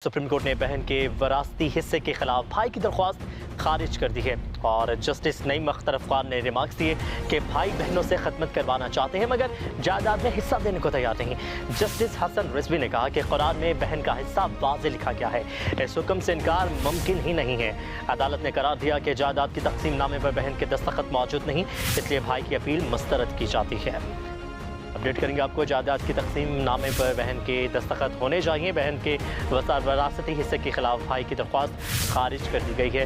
Supreme court ने बहन के वरासती हिस्से के खिलाफ भाई की दरख्वास्त खारिज कर दी है और जस्टिस नईम अख्तर अफगान ने रिमार्क्स दिए कि भाई बहनों से खिदमत करवाना चाहते हैं मगर जायदाद में हिस्सा देने को तैयार नहीं। जस्टिस हसन रिजवी ने कहा कि कुरान में बहन का हिस्सा वाज़ेह लिखा गया है, इस हुक्म से इनकार मुमकिन ही नहीं है। अदालत ने करार दिया कि जायदाद की तकसीम नामे पर बहन के दस्तखत मौजूद नहीं, इसलिए भाई की अपील मुस्तरद की जाती है। अपडेट करेंगे आपको। जायदाद की तकसीम नामे पर बहन के दस्तखत होने चाहिए। बहन के वरासती हिस्से के खिलाफ भाई की दरख्वास्त खारिज कर दी गई है।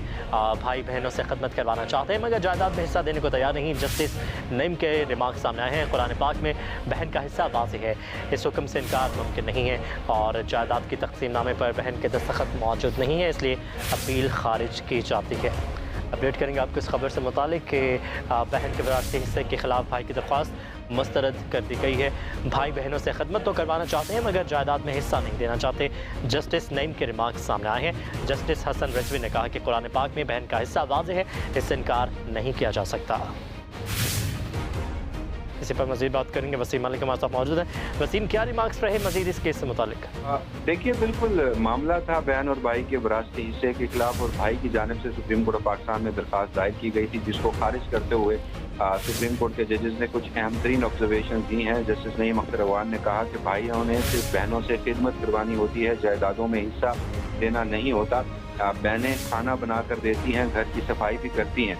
भाई बहनों से खिदमत करवाना चाहते हैं मगर जायदाद में हिस्सा देने को तैयार नहीं। जस्टिस नईम के रिमार्क सामने आए हैं। कुरान पाक में बहन का हिस्सा वाज़ेह है, इस हुक्म से इनकार मुमकिन नहीं है और जायदाद की तकसीम नामे पर बहन के दस्तखत मौजूद नहीं है, इसलिए अपील खारिज की जाती है। अपडेट करेंगे आपको इस खबर से मुतालिक कि बहन के वरासती हिस्से के खिलाफ भाई की दरख्वास्त मुस्तरद कर दी गई है। भाई बहनों से खिदमत तो करवाना चाहते हैं मगर जायदाद में हिस्सा नहीं देना चाहते। जस्टिस नईम के रिमार्क सामने आए हैं। जस्टिस हसन रिजवी ने कहा कि कुरान पाक में बहन का हिस्सा वाज़ेह है, इससे इनकार नहीं किया जा सकता। इसी पर मज़ीद बात करेंगे। वसीम मलिक हमारे साथ मौजूद है। वसीम, क्या रिमार्क्स रहे मज़ीद इस केस से मुतालिक? देखिए, बिल्कुल मामला था बहन और भाई के वरासती हिस्से के खिलाफ और भाई की जानिब से सुप्रीम कोर्ट ऑफ पाकिस्तान में दरख्वास्त दायर की गई थी, जिसको खारिज करते हुए सुप्रीम कोर्ट के जजेस ने कुछ अहम तरीन ऑब्जर्वेशन दी हैं। जस्टिस नईम अख्तर अफगान ने कहा कि भाइयों ने सिर्फ बहनों से खिदमत करवानी होती है, जायदादों में हिस्सा देना नहीं होता। बहनें खाना बना कर देती हैं, घर की सफाई भी करती हैं।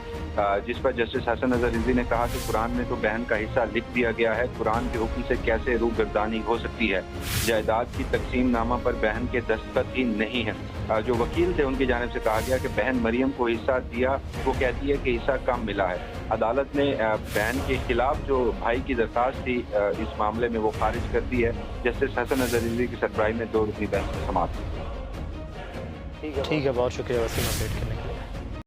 जिस पर जस्टिस हसन नजर रिजवी ने कहा कि कुरान में तो बहन का हिस्सा लिख दिया गया है, कुरान के हुक्म से कैसे रूगर्दानी हो सकती है। जायदाद की तकसीम नामा पर बहन के दस्तखत ही नहीं है। जो वकील थे उनकी जानिब से कहा गया कि बहन मरियम को हिस्सा दिया, वो कहती है कि हिस्सा कम मिला है। अदालत ने बहन के खिलाफ जो भाई की दरख्वास्त थी इस मामले में वो खारिज कर दी है। जस्टिस हसन नजर रिजवी की सरबराही में 2 रुकनी बेंच में समाप्त। ठीक है, बहुत शुक्रिया वसीम अपडेट करने के लिए।